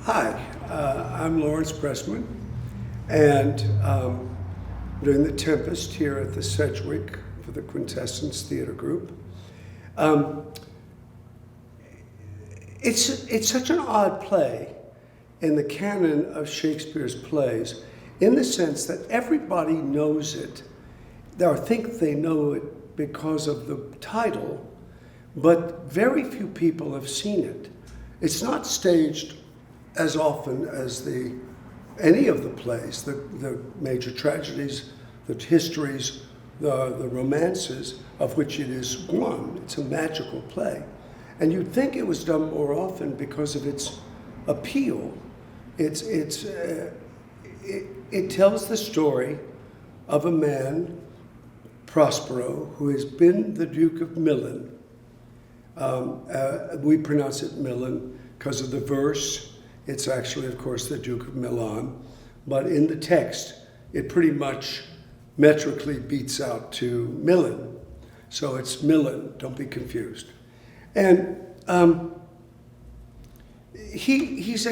Hi, I'm Lawrence Pressman, and doing the Tempest here at the Sedgwick for the Quintessence Theater Group. It's such an odd play in the canon of Shakespeare's plays, in the sense that everybody knows it, or think they know it because of the title, but very few people have seen it. It's not staged as often as any of the plays, the major tragedies, the histories, the romances, of which it is one. It's a magical play. And you'd think it was done more often because of its appeal. It tells the story of a man, Prospero, who has been the Duke of Milan. We pronounce it Milan because of the verse. It's actually, of course, the Duke of Milan. But in the text, it pretty much metrically beats out to Milan. So it's Milan, don't be confused. And he's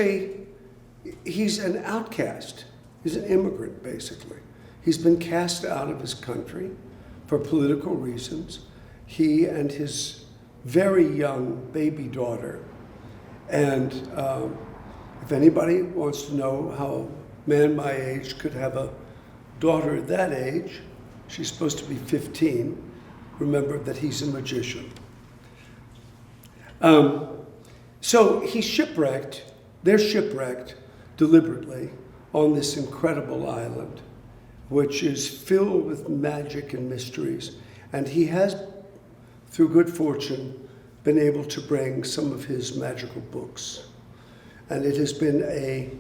an outcast. He's an immigrant, basically. He's been cast out of his country for political reasons. He and his very young baby daughter. And if anybody wants to know how a man my age could have a daughter that age, she's supposed to be 15, remember that he's a magician. So he's shipwrecked, they're shipwrecked deliberately on this incredible island, which is filled with magic and mysteries. And he has, through good fortune, been able to bring some of his magical books. And it has been a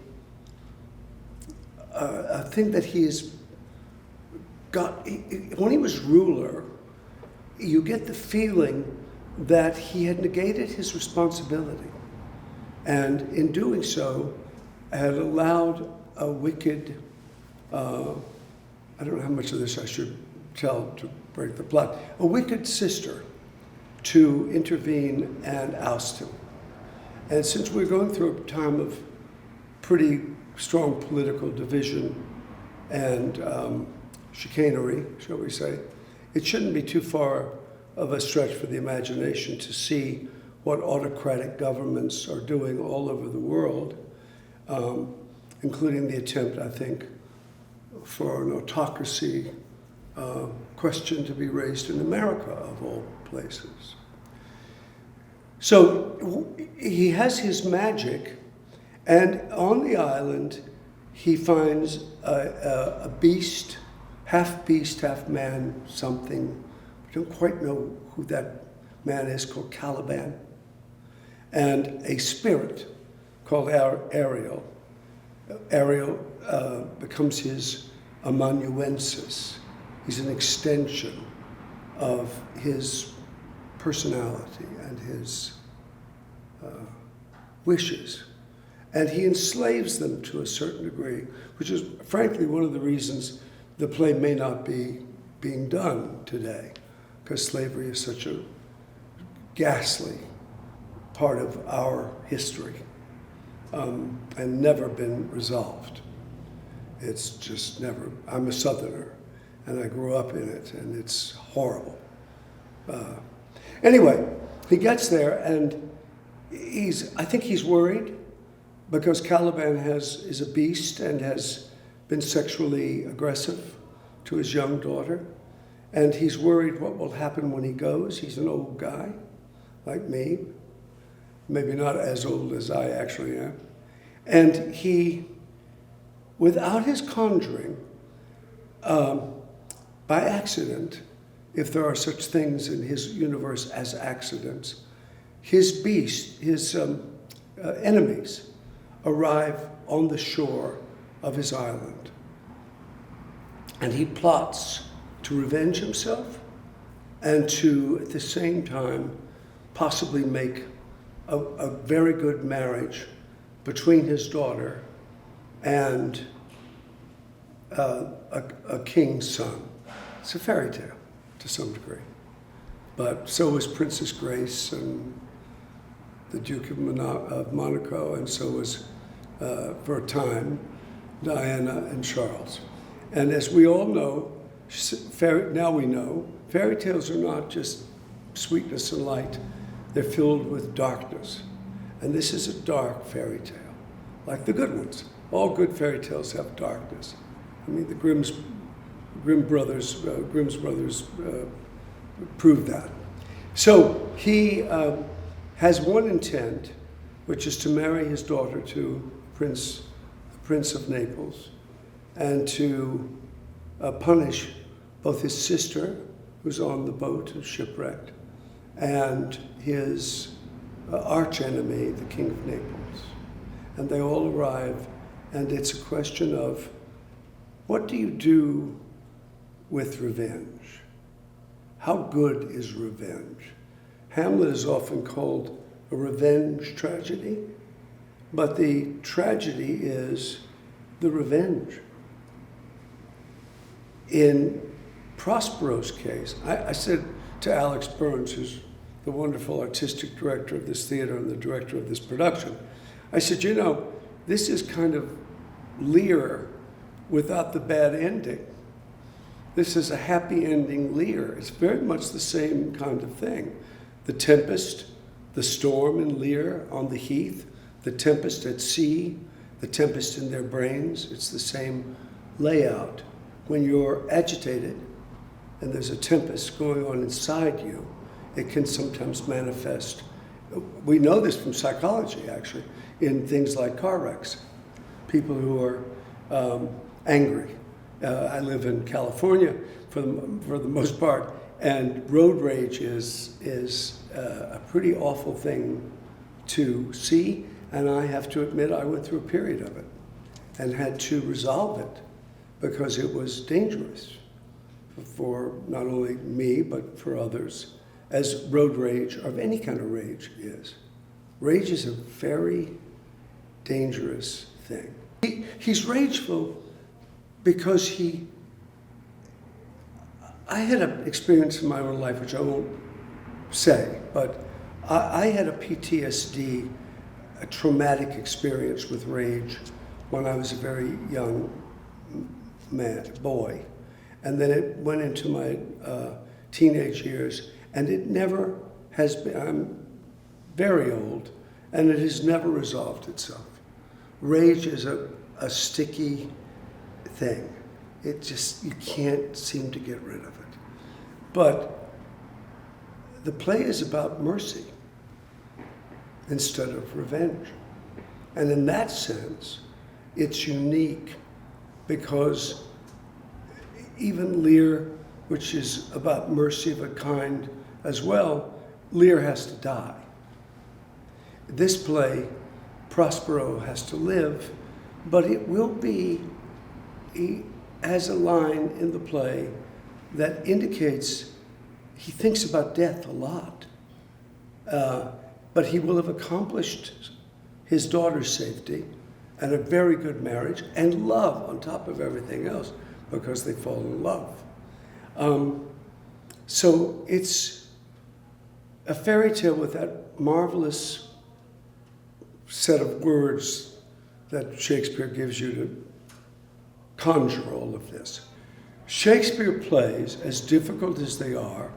thing that he has got. When he was ruler, you get the feeling that he had negated his responsibility. And in doing so, had allowed a wicked, I don't know how much of this I should tell to break the plot, a wicked sister to intervene and oust him. And since we're going through a time of pretty strong political division and chicanery, shall we say, it shouldn't be too far of a stretch for the imagination to see what autocratic governments are doing all over the world, including the attempt, I think, for an autocracy question to be raised in America, of all places. So he has his magic, and on the island, he finds a beast, half man, something. We don't quite know who that man is, called Caliban, and a spirit called Ariel. Ariel becomes his amanuensis. He's an extension of his personality and his wishes. And he enslaves them to a certain degree, which is frankly one of the reasons the play may not be being done today, because slavery is such a ghastly part of our history and never been resolved. It's just never. I'm a Southerner and I grew up in it, and it's horrible. Anyway, he gets there, and I think he's worried because Caliban is a beast and has been sexually aggressive to his young daughter. And he's worried what will happen when he goes. He's an old guy, like me, maybe not as old as I actually am. And he, without his conjuring, by accident, if there are such things in his universe as accidents, his beast, his enemies, arrive on the shore of his island. And he plots to revenge himself and to, at the same time, possibly make a very good marriage between his daughter and a king's son. It's a fairy tale to some degree. But so is Princess Grace and the Duke of Monaco, and so was for a time, Diana and Charles. And as we all know, now we know, fairy tales are not just sweetness and light. They're filled with darkness. And this is a dark fairy tale, like the good ones. All good fairy tales have darkness. I mean, the Grimm's brothers proved that. So he has one intent, which is to marry his daughter to the Prince of Naples, and to punish both his sister, who's on the boat and shipwrecked, and his archenemy, the King of Naples. And they all arrive, and it's a question of, what do you do with revenge? How good is revenge? Hamlet is often called a revenge tragedy, but the tragedy is the revenge. In Prospero's case, I said to Alex Burns, who's the wonderful artistic director of this theater and the director of this production, I said, you know, this is kind of Lear without the bad ending. This is a happy ending Lear. It's very much the same kind of thing. The Tempest, the storm in Lear on the heath, the tempest at sea, the tempest in their brains. It's the same layout. When you're agitated and there's a tempest going on inside you, it can sometimes manifest. We know this from psychology, actually, in things like car wrecks. People who are angry. I live in California for the most part, and road rage is a pretty awful thing to see, and I have to admit I went through a period of it and had to resolve it because it was dangerous for not only me but for others, as road rage of any kind of rage is. Rage is a very dangerous thing. He's rageful because I had an experience in my own life, which I won't say, but I had a PTSD, a traumatic experience with rage when I was a very young boy. And then it went into my teenage years, and it never has been, I'm very old, and it has never resolved itself. Rage is a sticky thing. It just, you can't seem to get rid of it. But the play is about mercy instead of revenge. And in that sense, it's unique because even Lear, which is about mercy of a kind as well, Lear has to die. This play, Prospero has to live, but it will be, he has a line in the play that indicates he thinks about death a lot, but he will have accomplished his daughter's safety and a very good marriage and love on top of everything else because they fall in love. So it's a fairy tale with that marvelous set of words that Shakespeare gives you to conjure all of this. Shakespeare plays, as difficult as they are,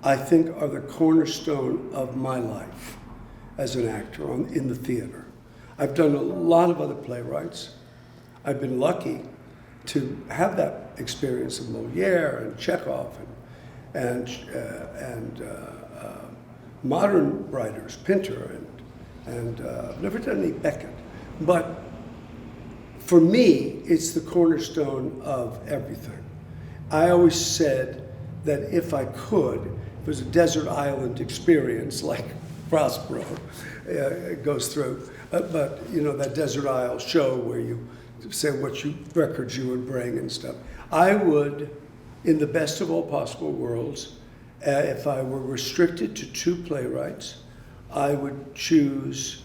I think are the cornerstone of my life as an actor in the theater. I've done a lot of other playwrights. I've been lucky to have that experience of Moliere and Chekhov and modern writers, Pinter, and I've never done any Beckett. But for me, it's the cornerstone of everything. I always said that if I could, if it was a desert island experience like Prospero goes through, but you know, that desert isle show where you say what records you would bring and stuff. I would, in the best of all possible worlds, if I were restricted to 2 playwrights, I would choose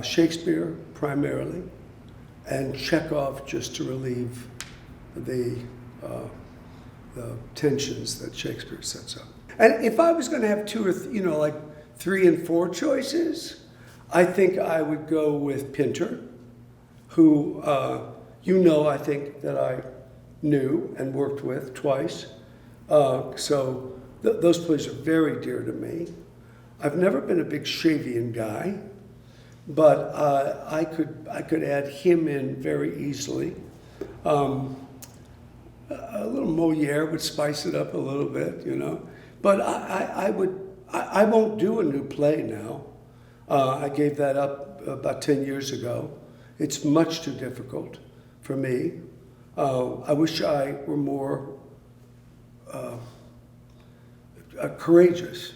Shakespeare primarily, and Chekhov just to relieve the tensions that Shakespeare sets up. And if I was going to have 2 or like 3 and 4 choices, I think I would go with Pinter, who I think that I knew and worked with twice. So those plays are very dear to me. I've never been a big Shavian guy, but I could add him in very easily. A little Moliere would spice it up a little bit, But I won't do a new play now. I gave that up about 10 years ago. It's much too difficult for me. I wish I were more courageous.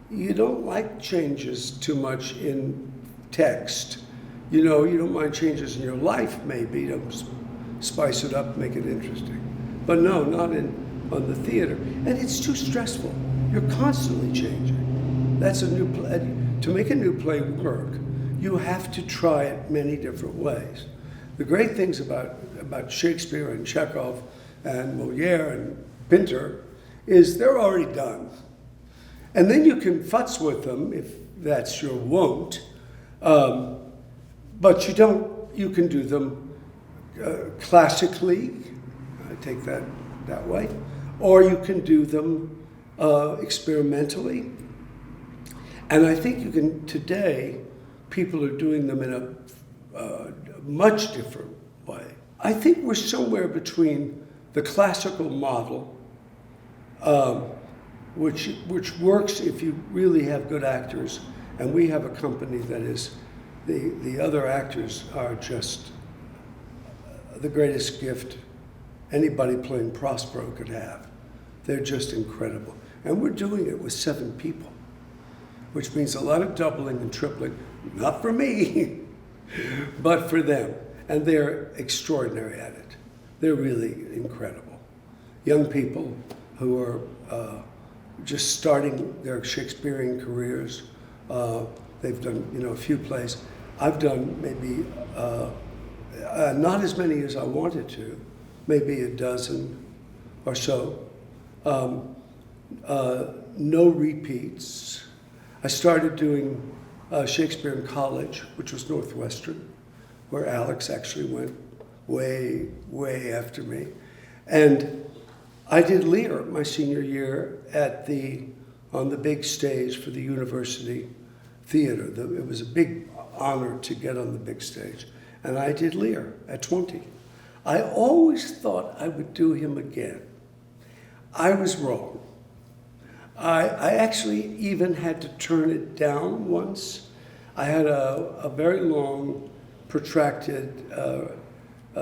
You don't like changes too much in text. You don't mind changes in your life, maybe, to spice it up, make it interesting. But no, not on the theater. And it's too stressful. You're constantly changing. That's a new play. To make a new play work, you have to try it many different ways. The great things about Shakespeare and Chekhov and Moliere and Pinter is they're already done. And then you can futz with them if that's your wont, but you can do them classically, I take that way, or you can do them experimentally. And I think today, people are doing them in a much different way. I think we're somewhere between the classical model, which works if you really have good actors, and we have a company that is, the other actors are just the greatest gift anybody playing Prospero could have. They're just incredible. And we're doing it with 7 people, which means a lot of doubling and tripling, not for me, but for them. And they're extraordinary at it. They're really incredible. Young people who are just starting their Shakespearean careers. They've done, a few plays. I've done maybe not as many as I wanted to, maybe a dozen or so. No repeats. I started doing Shakespeare in college, which was Northwestern, where Alex actually went way, way after me. And I did Lear my senior year on the big stage for the university theater. It was a big honor to get on the big stage. And I did Lear at 20. I always thought I would do him again. I was wrong. I actually even had to turn it down once. I had a very long, protracted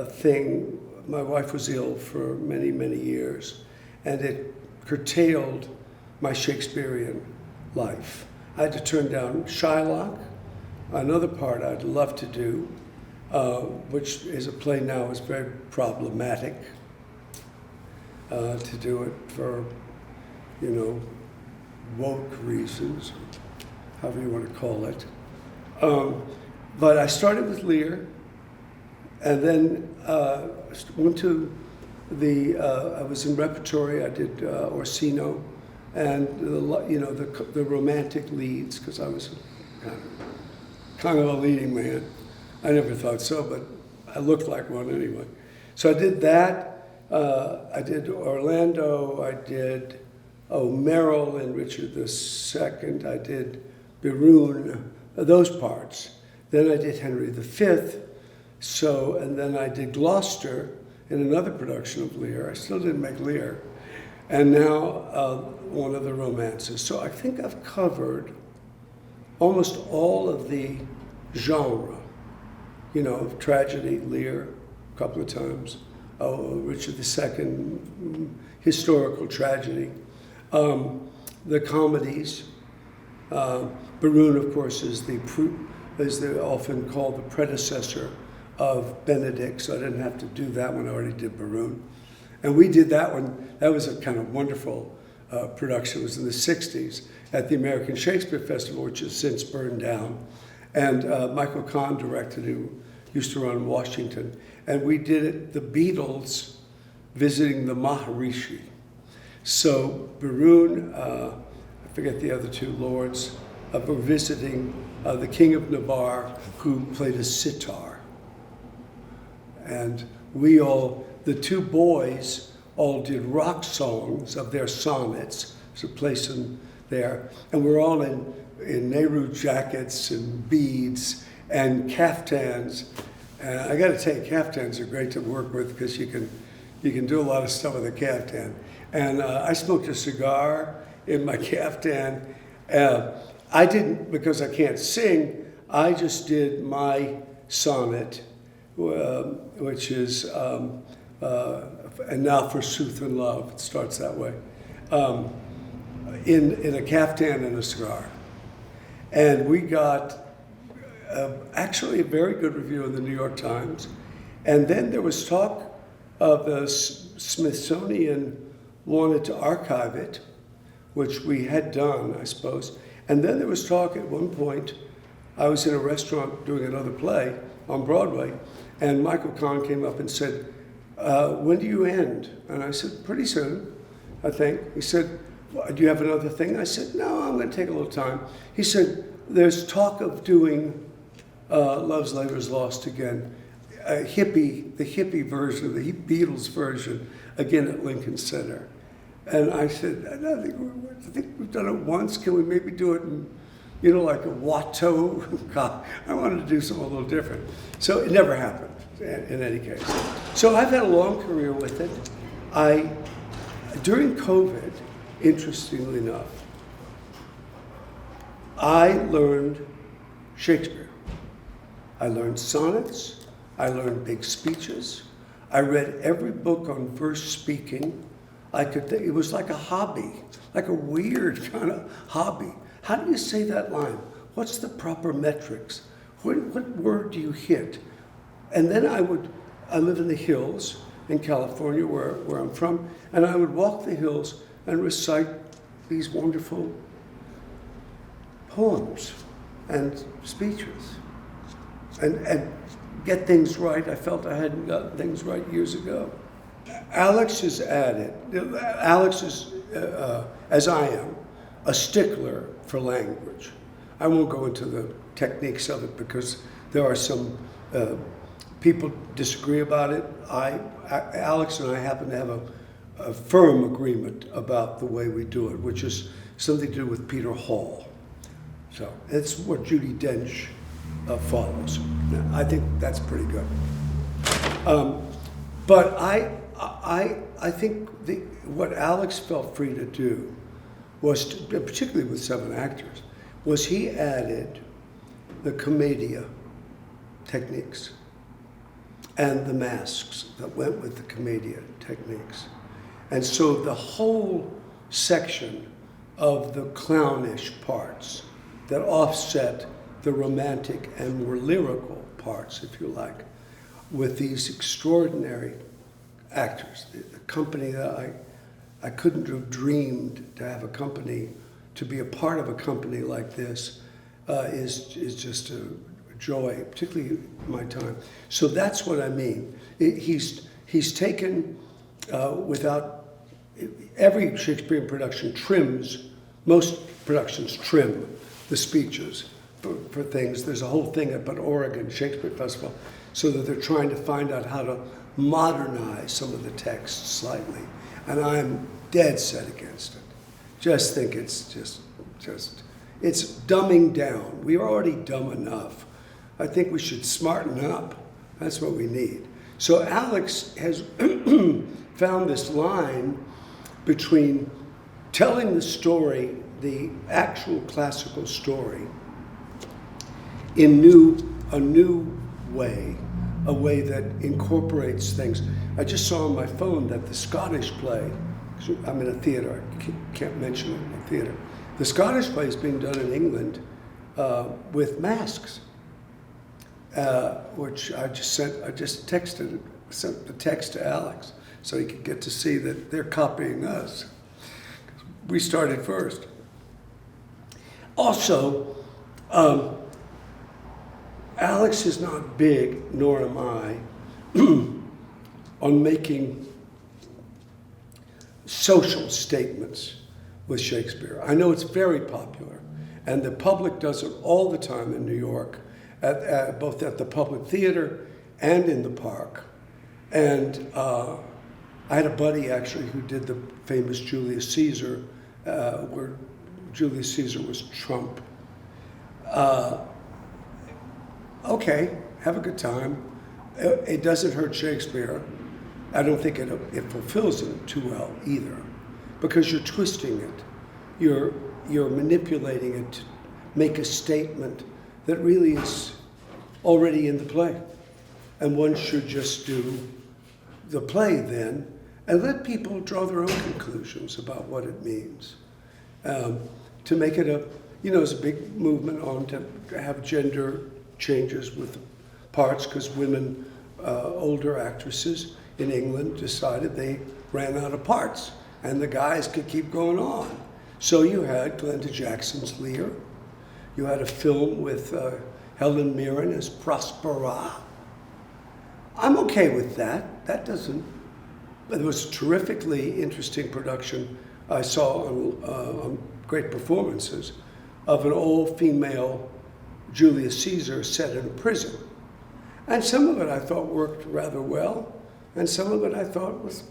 thing. My wife was ill for many, many years, and it curtailed my Shakespearean life. I had to turn down Shylock, another part I'd love to do, which is a play now is very problematic to do it for, woke reasons, however you want to call it. But I started with Lear, and then went to I was in repertory. I did Orsino, and the romantic leads, because I was kind of a leading man. I never thought so, but I looked like one anyway. So I did that. I did Orlando. I did Merrill and Richard II. I did Biroun, those parts. Then I did Henry V. And then I did Gloucester in another production of Lear. I still didn't make Lear. And now one of the romances. So I think I've covered almost all of the genre, tragedy, Lear, a couple of times. Richard II, historical tragedy. The comedies. Biroun, of course, is they're often called the predecessor of Benedict, so I didn't have to do that one. I already did Biroun. And we did that one. That was a kind of wonderful production. It was in the 60s at the American Shakespeare Festival, which has since burned down. And Michael Kahn directed, who used to run in Washington. And we did it, the Beatles visiting the Maharishi. So Biroun, I forget the other two lords, were visiting the King of Navarre, who played a sitar. And we all, the two boys, all did rock songs of their sonnets. There's a place in there. And we're all in Nehru jackets and beads and caftans. And I got to tell you, caftans are great to work with because you can do a lot of stuff with a caftan. And I smoked a cigar in my caftan. I didn't, because I can't sing, I just did my sonnet, which is, and now for sooth and love, it starts that way, in a caftan and a cigar. And we got actually a very good review in the New York Times. And then there was talk of the Smithsonian wanted to archive it, which we had done, I suppose. And then there was talk at one point, I was in a restaurant doing another play on Broadway, and Michael Kahn came up and said, when do you end? And I said, pretty soon, I think. He said, do you have another thing? I said, no, I'm going to take a little time. He said, there's talk of doing Love's Labor's Lost again, the hippie version, the Beatles version, again at Lincoln Center. And I said, I think we've done it once. Can we maybe do it in, like a Watteau? God, I wanted to do something a little different. So it never happened in any case. So I've had a long career with it. During COVID, interestingly enough, I learned Shakespeare. I learned sonnets. I learned big speeches. I read every book on verse speaking. It was like a hobby, like a weird kind of hobby. How do you say that line? What's the proper metrics? What word do you hit? And then I live in the hills in California, where I'm from, and I would walk the hills and recite these wonderful poems and speeches and get things right. I felt I hadn't gotten things right years ago. Alex is as I am, a stickler for language. I won't go into the techniques of it because there are some people disagree about it. Alex and I happen to have a firm agreement about the way we do it, which is something to do with Peter Hall. So it's what Judi Dench follows. Now, I think that's pretty good. But I think what Alex felt free to do was, particularly with 7 actors, was he added the commedia techniques and the masks that went with the commedia techniques. And so the whole section of the clownish parts that offset the romantic and more lyrical parts, if you like, with these extraordinary actors. The company that I couldn't have dreamed to have a company, to be a part of a company like this is just a joy, particularly my time. So that's what I mean. He's taken, without, every Shakespearean production most productions trim the speeches for things. There's a whole thing up at Oregon Shakespeare Festival, so that they're trying to find out how to modernize some of the texts slightly. And I'm dead set against it. Just think it's it's dumbing down. We are already dumb enough. I think we should smarten up. That's what we need. So Alex has found this line between telling the story, the actual classical story, in a new way, a way that incorporates things. I just saw on my phone that the Scottish play, I'm in a theater, I can't mention it in a theater. The Scottish play is being done in England with masks, which I just sent the text to Alex so he could get to see that they're copying us. We started first. Also, Alex is not big, nor am I, on making social statements with Shakespeare. I know it's very popular, And the public does it all the time in New York, both at the public theater and in the park. And I had a buddy actually who did the famous Julius Caesar, where Julius Caesar was Trump. Okay, have a good time. It doesn't hurt Shakespeare. I don't think it fulfills it too well either, because you're twisting it. You're manipulating it to make a statement that really is already in the play. And one should just do the play then and let people draw their own conclusions about what it means. To make it there's a big movement on to have gender changes with parts, because women, older actresses in England decided they ran out of parts and the guys could keep going on. So you had Glenda Jackson's Lear. You had a film with Helen Mirren as Prospero. I'm okay with that. There was a terrifically interesting production I saw on great performances of an all-female Julius Caesar set in a prison. And some of it I thought worked rather well, and some of it I thought was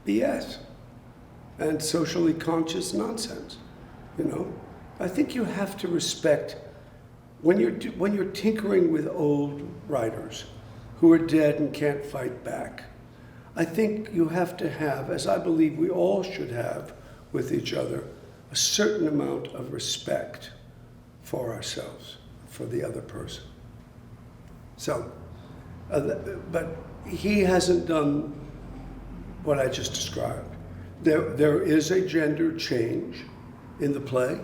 BS and socially conscious nonsense. I think you have to respect when you're tinkering with old writers who are dead and can't fight back. I think you have to have, as I believe we all should have with each other, a certain amount of respect for ourselves, for the other person. So, but he hasn't done what I just described. There is a gender change in the play.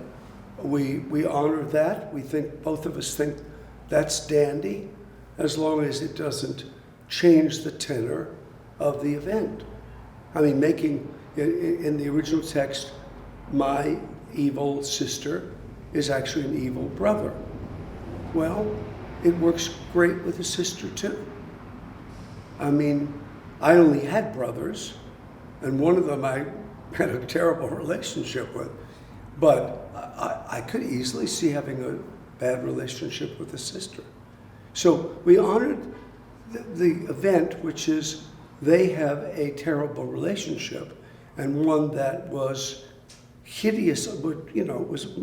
We honor that. Both of us think that's dandy, as long as it doesn't change the tenor of the event. I mean, making, in the original text, my evil sister is actually an evil brother. Well, it works great with a sister too. I mean, I only had brothers, and one of them I had a terrible relationship with, but I could easily see having a bad relationship with a sister. So we honored the event, which is they have a terrible relationship, and one that was hideous, was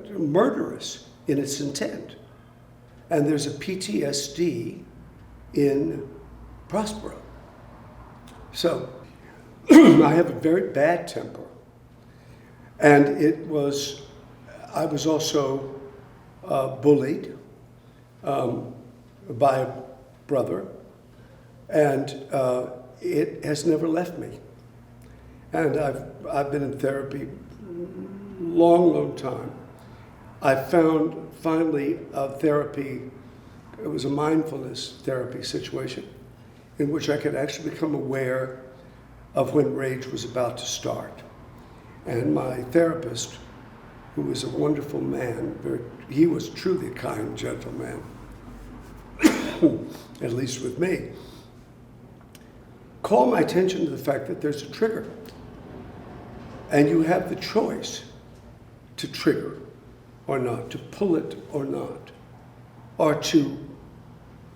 murderous in its intent. And there's a PTSD in Prospero. So I have a very bad temper. And I was also bullied by a brother, and it has never left me. And I've been in therapy long time. I found finally a therapy, it was a mindfulness therapy situation in which I could actually become aware of when rage was about to start. And my therapist, who was a wonderful man, he was truly a kind, gentle man, at least with me, called my attention to the fact that there's a trigger. And you have the choice to trigger or not, to pull it or not, or to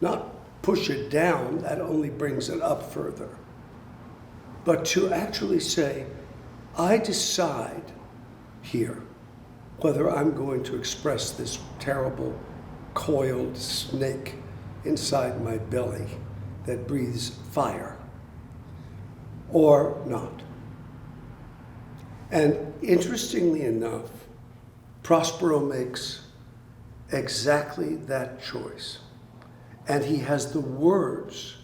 not push it down, that only brings it up further, but to actually say, I decide here whether I'm going to express this terrible coiled snake inside my belly that breathes fire or not. And interestingly enough, Prospero makes exactly that choice. And he has the words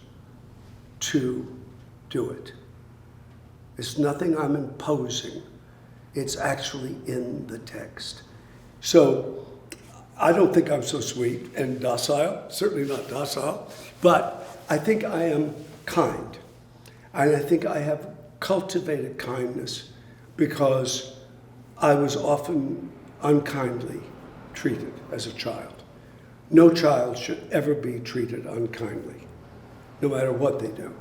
to do it. It's nothing I'm imposing. It's actually in the text. So I don't think I'm so sweet and docile, certainly not docile, but I think I am kind. And I think I have cultivated kindness because I was often unkindly treated as a child. No child should ever be treated unkindly, no matter what they do.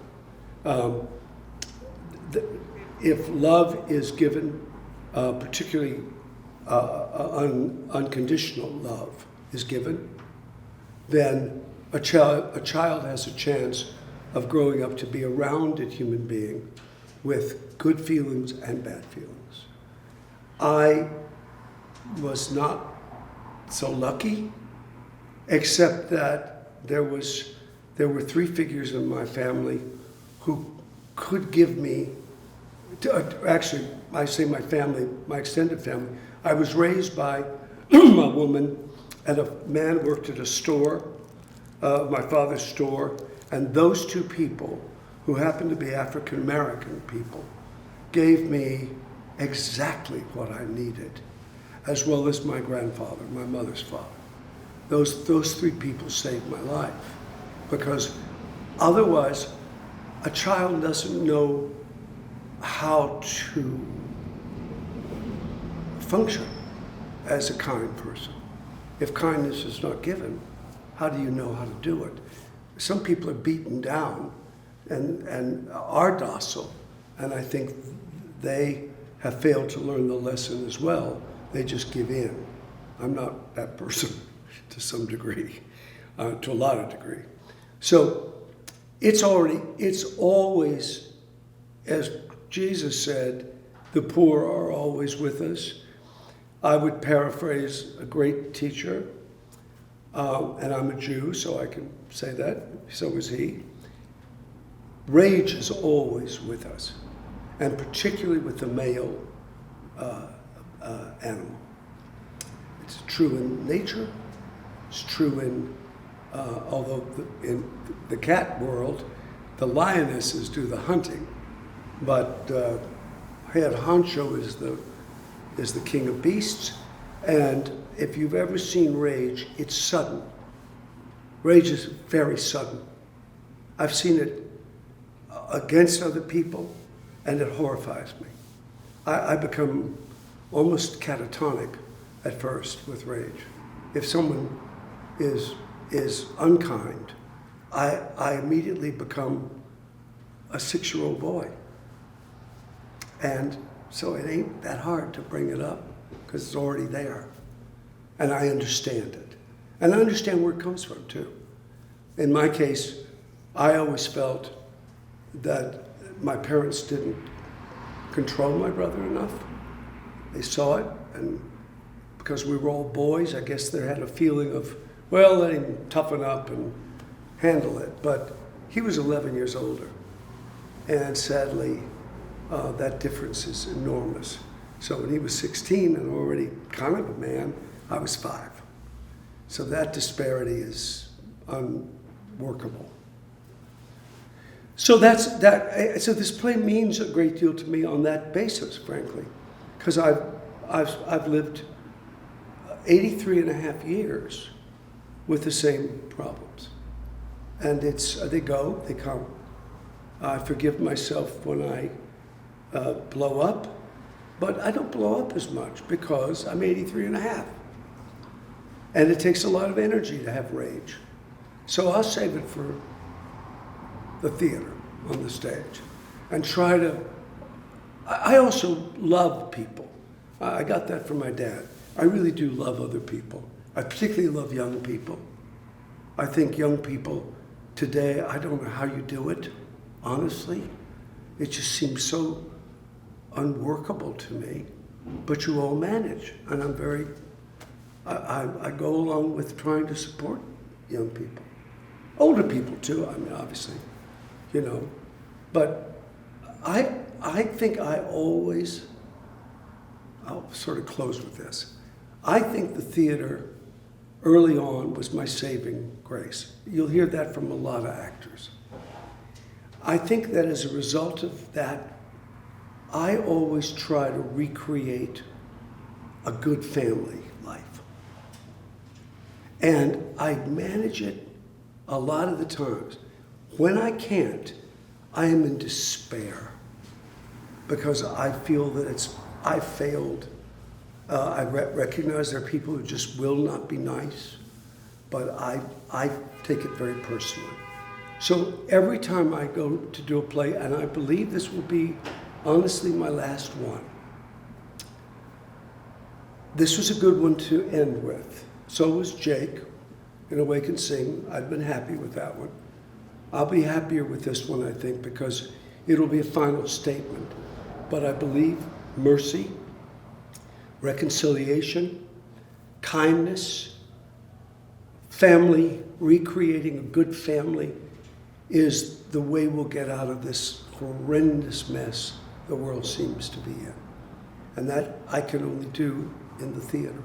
If love is given, particularly unconditional love is given, then a child has a chance of growing up to be a rounded human being with good feelings and bad feelings. I was not so lucky, except that there were three figures in my family who could give me, actually, I say my family, my extended family. I was raised by a woman and a man worked at a store, my father's store, and those two people, who happened to be African American people, gave me exactly what I needed, as well as my grandfather, my mother's father. Those three people saved my life, because otherwise a child doesn't know how to function as a kind person. If kindness is not given, how do you know how to do it? Some people are beaten down and are docile, and I think they have failed to learn the lesson as well. They just give in. I'm not that person to some degree, to a lot of degree. So it's always, as Jesus said, the poor are always with us. I would paraphrase a great teacher, and I'm a Jew, so I can say that, so is he. Rage is always with us, and particularly with the male animal. It's true in nature, it's true in, although in the cat world, the lionesses do the hunting, but head honcho is the king of beasts, and if you've ever seen rage, it's sudden. Rage is very sudden. I've seen it against other people, and it horrifies me. I become almost catatonic at first with rage. If someone is unkind, I immediately become a 6-year-old boy. And so it ain't that hard to bring it up, because it's already there. And I understand it. And I understand where it comes from, too. In my case, I always felt that my parents didn't control my brother enough. They saw it, and because we were all boys, I guess they had a feeling of, well, let him toughen up and handle it. But he was 11 years older, and sadly, that difference is enormous. So when he was 16 and already kind of a man, I was 5. So that disparity is unworkable. So so this play means a great deal to me on that basis, frankly, because I've lived 83 and a half years with the same problems. And they go, they come. I forgive myself when I blow up, but I don't blow up as much because I'm 83 and a half. And it takes a lot of energy to have rage. So I'll save it for the theater on the stage and try to, I also love people. I got that from my dad. I really do love other people. I particularly love young people. I think young people today, I don't know how you do it, honestly. It just seems so unworkable to me, but you all manage. And I go along with trying to support young people. Older people too, I mean, obviously, you know. But I think I'll sort of close with this. I think the theater early on was my saving grace. You'll hear that from a lot of actors. I think that as a result of that, I always try to recreate a good family life. And I manage it a lot of the times. When I can't, I am in despair because I feel that I failed. I recognize there are people who just will not be nice, but I take it very personally. So every time I go to do a play, and I believe this will be honestly my last one, This was a good one to end with. So was Jake in Awake and Sing. I've been happy with that one. I'll be happier with this one, I think, because it'll be a final statement. But I believe mercy, reconciliation, kindness, family, recreating a good family is the way we'll get out of this horrendous mess the world seems to be in. And that I can only do in the theater.